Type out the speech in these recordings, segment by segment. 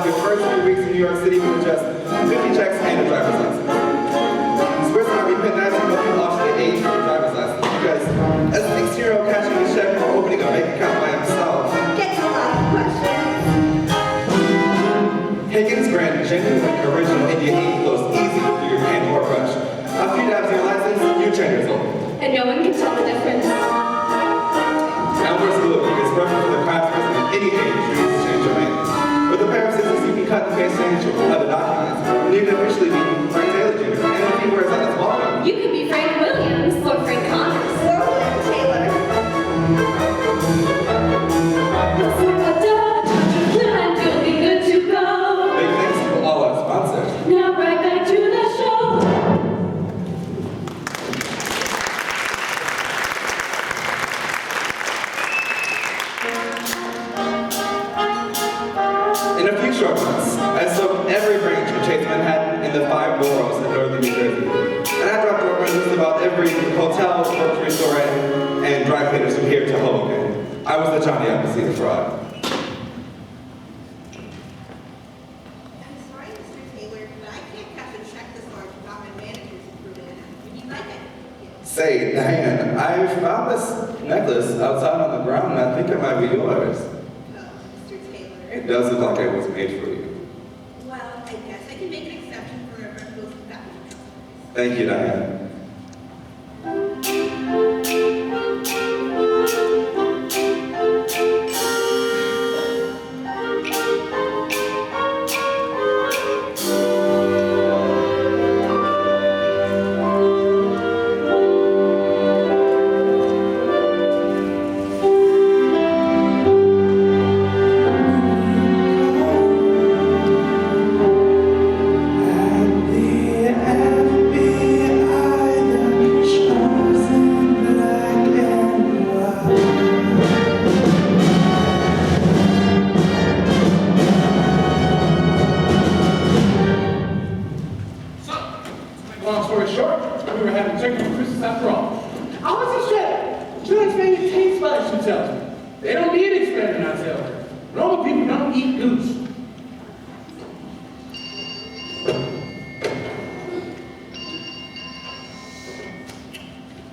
his first few weeks in New York City with just 50 checks and a driver's license. He swears to be penalized for looking off the age of a driver's license because as an 16-year-old cashing a check or opening a bank account by himself. Gets a lot of questions. Higgins' brand genuine original Indian ink flows easy through your pen or brush. A few dabs of your license, you 10 years old. And no one can tell the difference. Elmer's glue is perfect for the craftsperson of any age who needs to change your name. With a pair of scissors, you can cut and paste change other documents. And you can officially be Frank Taylor Jr. And a few words on his welcome. You could be Frank Williams or Frank Connors or William Taylor. And you'll be good to go. Big thanks to all our sponsors. Now right back to the show. In a few short months, I soaked every branch of Chase Manhattan in the 5 boroughs of northern New Jersey. And I dropped over just about every hotel, grocery store, and dry cleaners from here to Hoboken. I was the Johnny Appleseed of fraud. I'm sorry, Mr. Taylor, but I can't cash a check this large without my manager's approval. Would you like it? Say, Diane, I found this necklace outside on the ground and I think it might be yours. Oh, Mr. Taylor. It does look like it was made for you. Well, I guess I can make an exception for a most valuable customers. Thank you, Diane. Long story short, we were having chicken for Christmas after all. I was just checking. You don't expect it tastes like she tells me. They don't need experiment, I tell her. Normal people don't eat goose.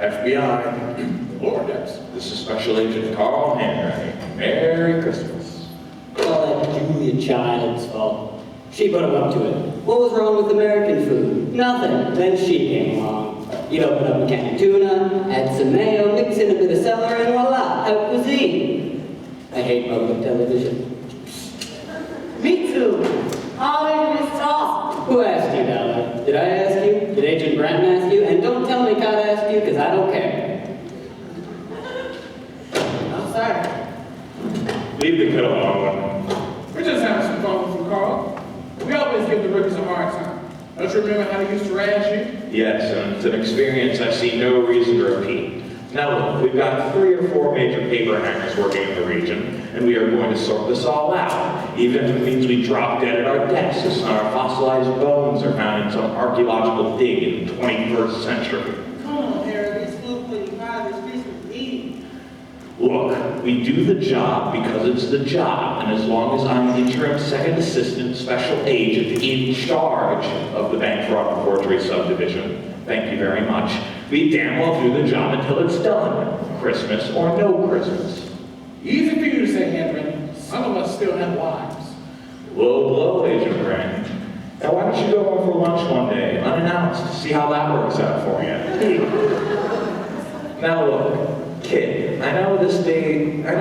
FBI. Lord, that's... This is Special Agent Carl Henry. Merry Christmas. Well, that's Julia Child's fault. She put him up to it. What was wrong with American food? Nothing. Then she came along. You'd open up a can of tuna, add some mayo, mix in a bit of celery, and voila, haute cuisine. I hate public television. Me too. All in this talk. Who asked you, Della? Did I ask you? Did Agent Branton ask you? And don't tell me Cod asked you, because I don't care. I'm sorry. Leave the kid alone. We're just having some fun with Carl. We always give the rookies a hard time. Don't you remember how they used to razz you? Yes, and it's an experience I see no reason to repeat. Now look, we've got 3 or 4 major paper hangers working in the region, and we are going to sort this all out, even if it means we drop dead at our desks and our fossilized bones are found in some archaeological dig in the 21st century. Come on, Harry. This food putting by this Christmas Eve. Look, we do the job because it's the job, and as long as I'm interim second assistant special agent in charge of the bank fraud and forgery subdivision, thank you very much, we damn well do the job until it's done, Christmas or no Christmas. Easy for you to say, Henry. Some of us still have lives. Low blow, Agent Brand. Now why don't you go home for lunch one day, unannounced, see how that works out for you. Now look, kid, I know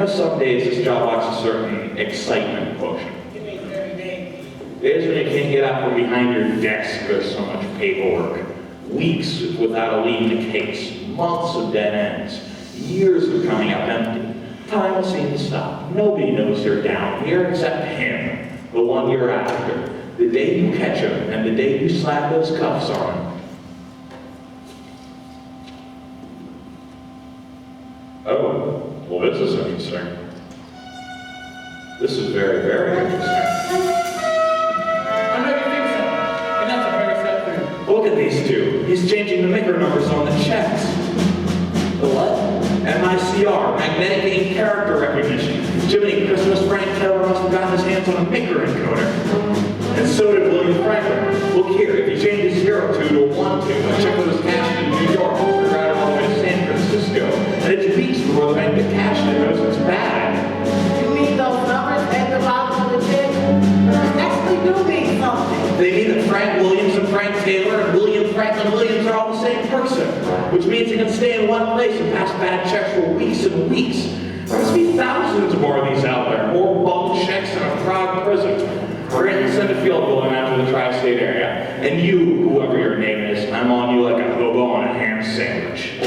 some days this job lacks a certain excitement quotient. You mean 30 days? Days when you can't get out from behind your desk, there's so much paperwork. Weeks without a lead in a case, months of dead ends, years of coming up empty. Time will seem to stop. Nobody knows you're down here except him, the one you're after. The day you catch him and the day you slap those cuffs on him. Oh, well this is interesting. This is very, very interesting. I know you think so. And that's a very sad thing. Look at these two. He's changing the maker numbers on the checks. The what? MICR, magnetic ink character recognition. Jiminy Christmas, Frank Taylor must have gotten his hands on a maker in encoder. And so did William Franklin. Look here, if you change a 02 to a 12, a check that was cashed in New York will figure out all the way to San Francisco. And it beats before the bank that cashed it knows it's bad. You mean those numbers at the bottom of the check actually do mean something? They mean that Frank Williams and Frank Taylor and William Franklin Williams are all the same person, which means you can stay in one place and pass bad checks for weeks and weeks. There must be thousands more of these out there, more bunk checks in a Prague prison. We're going to send a field going out to the tri-state area, and you, whoever your name is, I'm on you like a hobo on a ham sandwich.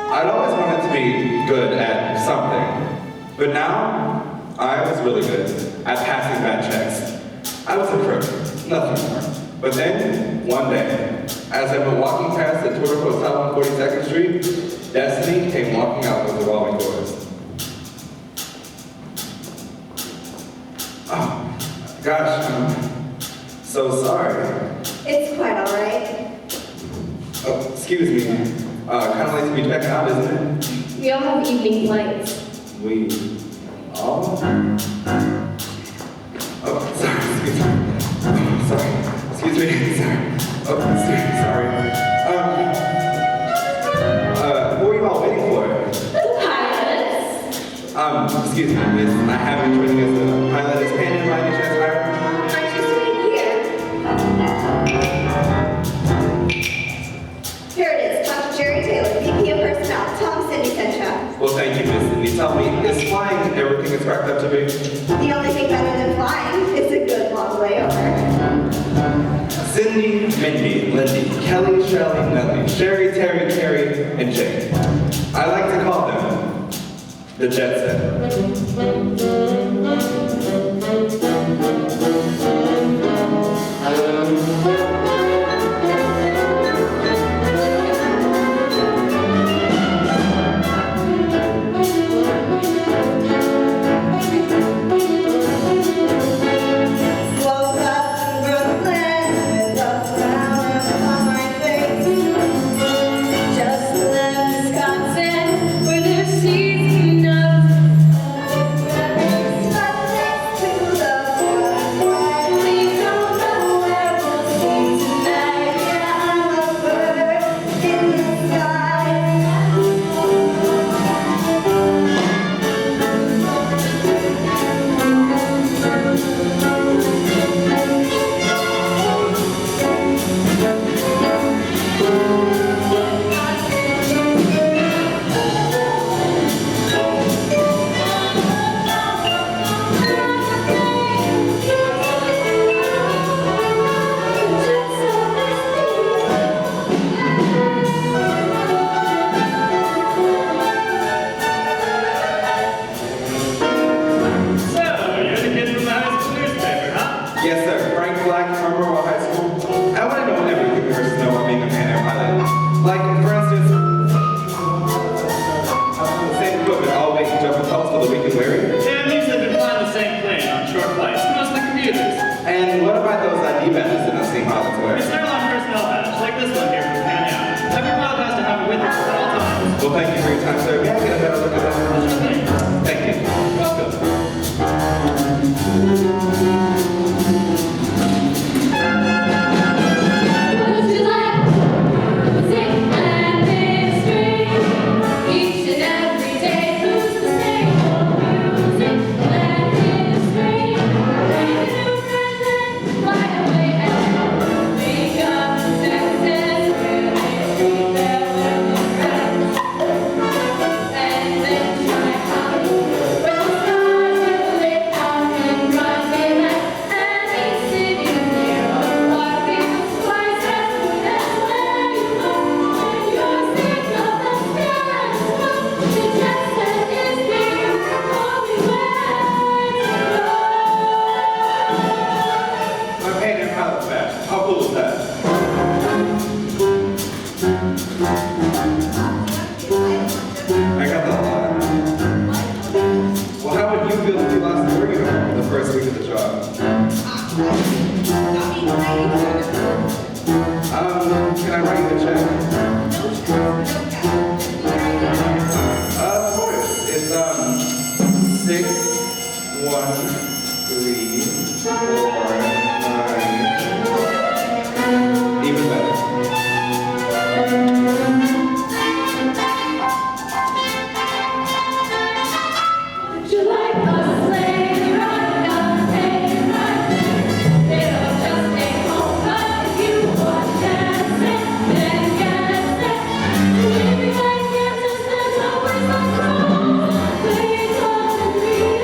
I'd always wanted to be good at something, but now I was really good at passing bad checks. I was a crook, nothing more. But then, one day, as I was walking past the Tudor Hotel on 42nd Street, Destiny came walking out with revolving doors. Oh, gosh, I'm so sorry. It's quite all right. Oh, excuse me. Kind of late to be checking out, isn't it? We all have evening flights. We all? Oh, sorry, excuse me. Oh, sorry, excuse me, sorry. Oh, sorry. What were you all waiting for? The pilots. Excuse me, miss. I haven't joined as a pilot. Is Pan in by any chance hiring? Aren't you sitting here? Here it is, Dr. Jerry Taylor, VP of Personnel. Tell him Cindy sent you. Well, thank you, Miss Cindy. Tell me, is flying everything it's cracked up to be? The only thing better than flying is a good long layover. Cindy, Mindy, Lindy, Kelly, Shelley, Nellie, Sherry, Terry, Carrie, and Jake. I like to call them the Jet Set. Woke up in Brooklyn with a frown on my face. Just left Wisconsin, where there's seasons enough. We don't know where we'll see tonight. So, you're the kid from the high school newspaper, huh? Yes, sir. Frank Black from Rural High School. I want to know everything there is to know about being a Pan Am pilot. Like, for instance, the same equipment, all weight and jumping posts for the weak and weary. Yeah, it means they've been flying the same plane on short flights, mostly commuters. And what about those ID badges that I've seen pilots wear? It's an airline personnel badge, like this one here from Pan Am. Every pilot has to have it with them at all times. Well, thank you for your time, sir. May I get a better look at that? Thank you. Welcome. Would you like music and history? Each and every day, who's the same? Music and history. Make a new present, fly away and become Texas, where they treat their women friends. And Can I write you a check? Of course. It's 6, 1, 3, 4, 9. Even better. Would you like a sleigh ride, a sleigh ride? It'll just take home, but if you want dancing, then get set. Maybe I can't just stand up with my song. Please don't leave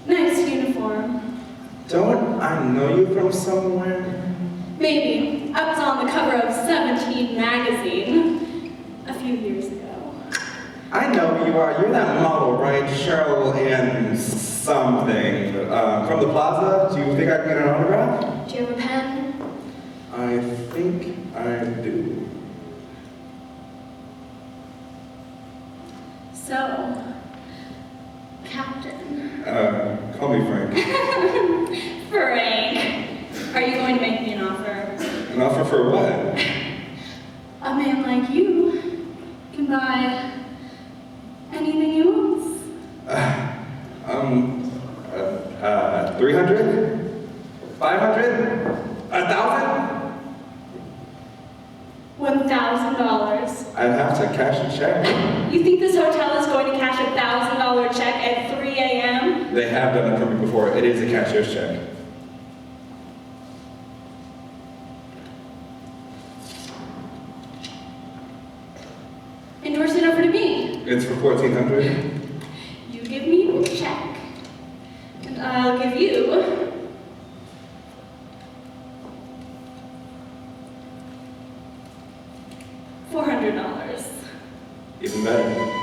Nice uniform. Don't I know you from somewhere? Maybe. I was on the cover of 17 magazine a few years ago. I know who you are. You're that model, right? Cheryl and something. From the plaza? Do you think I can get an autograph? Do you have a pen? I think I do. So, Captain. Call me Frank. Frank. Are you going to make me an offer? An offer for what? A man like you can buy anything he wants. 300? 500? 1,000? $1,000. I'd have to cash a check. You think this hotel is going to cash a $1,000 check at 3 a.m.? They have done it for me before. It is a cashier's check. Endorse it over to me. It's for 1,400. You give me the check, and I'll give you $400. Even better.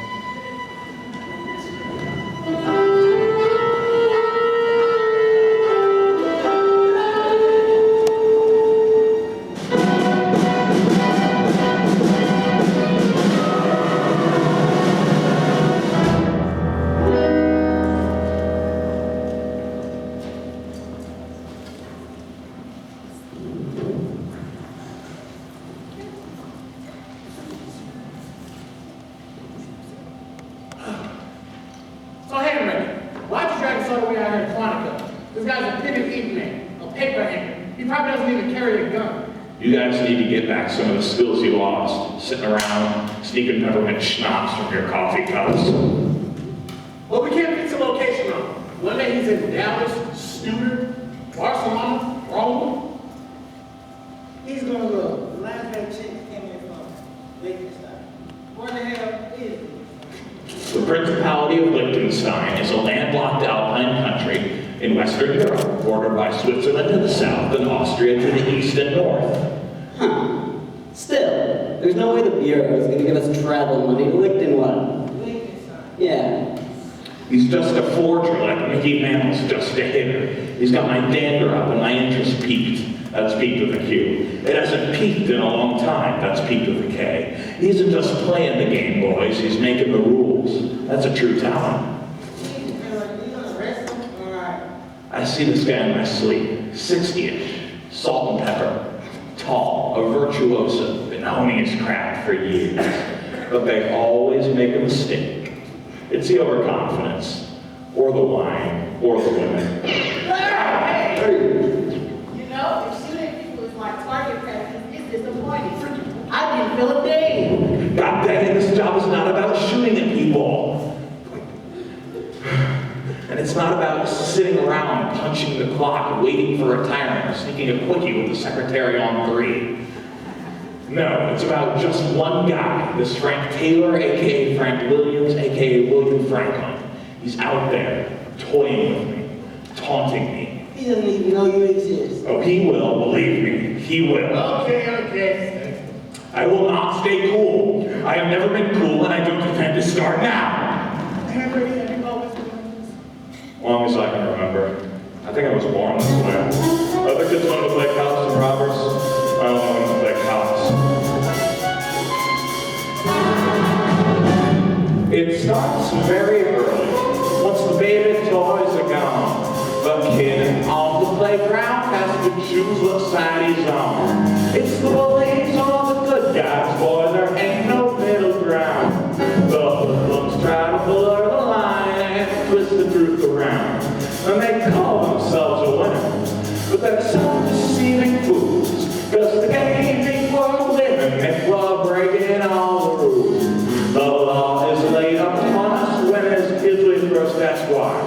independent ink man, a paper hanger. He probably doesn't even carry a gun. You guys need to get back some of the skills you lost, sitting around, sneaking peppermint schnapps from your coffee cups. Well, we can't fix the location on him. One day he's in Dallas, Stuttgart, Barcelona, Rome. He's gonna go. The last guy chick came in from Liechtenstein. Where the hell is he? The Principality of Liechtenstein is a landlocked alpine country in Western Europe, bordered by Switzerland to the south and Austria to the east and north. Huh. Still, there's no way the Bureau is going to give us travel money to Liechtenstein. Liechtenstein. Yeah. He's just a forger like Mickey Mantle's just a hitter. He's got my dander up and my interest peaked. That's peaked with a Q. It hasn't peaked in a long time. That's peaked with a K. He isn't just playing the game, boys. He's making the rules. That's a true talent. I see this guy in my sleep, 60-ish, salt and pepper, tall, a virtuoso, been honing his craft for years. But they always make a mistake. It's the overconfidence, or the wine, or the women. Hey! You know, if shooting people is my target practice, it's disappointing. I didn't feel a thing. God dang it, this job is not about shooting at people. And it's not about sitting around punching the clock, waiting for retirement, or sneaking a quickie with the secretary on 3. No, it's about just one guy, this Frank Taylor, a.k.a. Frank Williams, a.k.a. William Franklin. He's out there, toying with me, taunting me. He doesn't even know you exist. Oh, he will, believe me, he will. Okay. I will not stay cool. I have never been cool, and I don't intend to start now. As long as I can remember. I think I was born this way. Other kids wanted to play cops and robbers. I only wanted to play cops. It starts very early. Once the baby toys are gone, the kid on the playground has to choose what side he's on. It's the bullies or the good guys, boy, there ain't no middle ground. The hoodlums try to blur the line and twist the truth around. And they call themselves a winner, but they're self-deceiving fools. Cause the game ain't for living if we're breaking all the rules. The law is laid upon us when as kids we first ask why.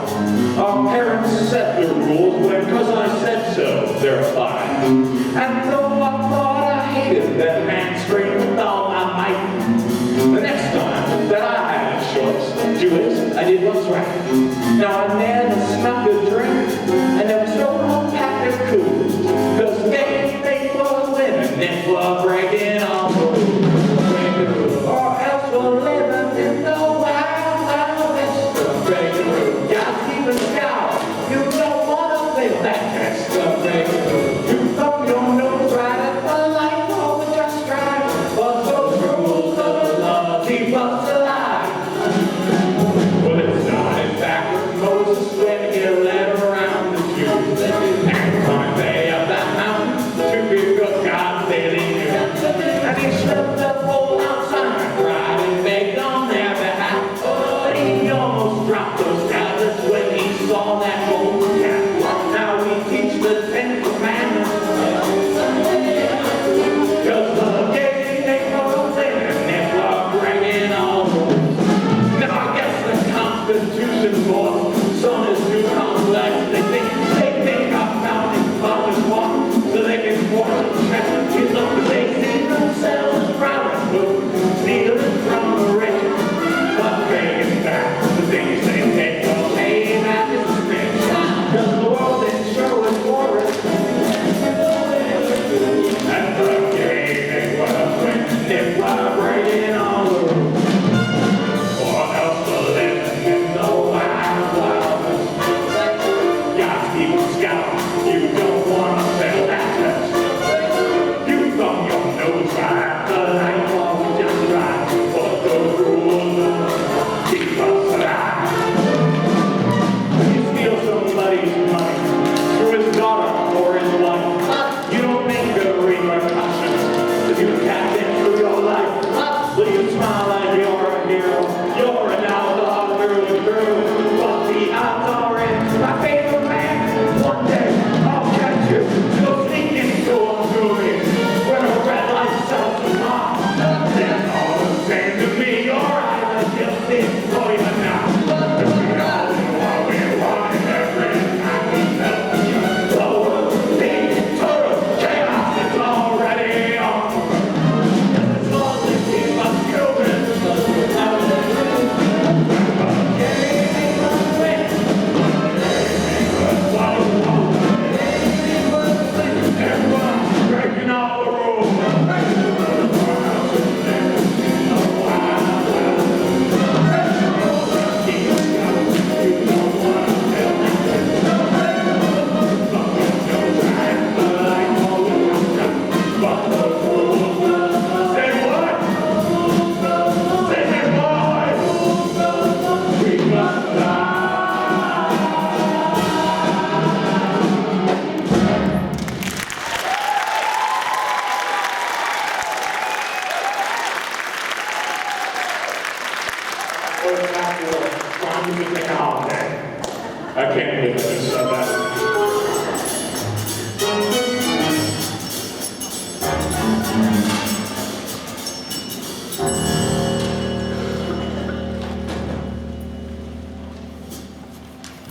Our parents set the rules when cause I said so, they're applied. And though I thought I hated that man straight with all my might, the next time that I had a choice, do it, I did what's right. Now I never snuck a drink, and never stole a pack of cool. Cause the game ain't for women, if we're breaking all the rules. Or else we're living in the wild, wild west of breaking rules. God's keeping scout, you don't wanna fail that test of breaking rules. You thumb your nose right at the light, over just right. But those rules of the law keep us alive. Well, it started back with Moses when he led around the Jews. And climbed way up that mountain to be good God daily knew. And he slipped up old outside, cried and begged on their behalf. But he almost dropped those tablets when he saw that golden calf. Now we teach the 10 commandments. Cause the game ain't for living if we're breaking all the rules. Now I guess the Constitution's for some is too complex. They think our founding fathers want so they can force and check the kids up. They see themselves proud and good, stealing from the rich. But bringing back the things they take will pay back as a bitch. Cause the world is sure is for it. And the game ain't worth winning if we're breaking all the rules. Or else we're living in the wild, wild west. God's people scout, you don't wanna fail that test. You thumb your nose right at the light bulb just right. But those rules keep us alive. You steal somebody's money through his daughter or his wife. You don't make good repercussions if you tap in through your life. Will you smile like you're a hero? You're an outlaw through and through. But the odds are in my favorite man one day or it's after trying to take a holiday. I can't believe I just said that.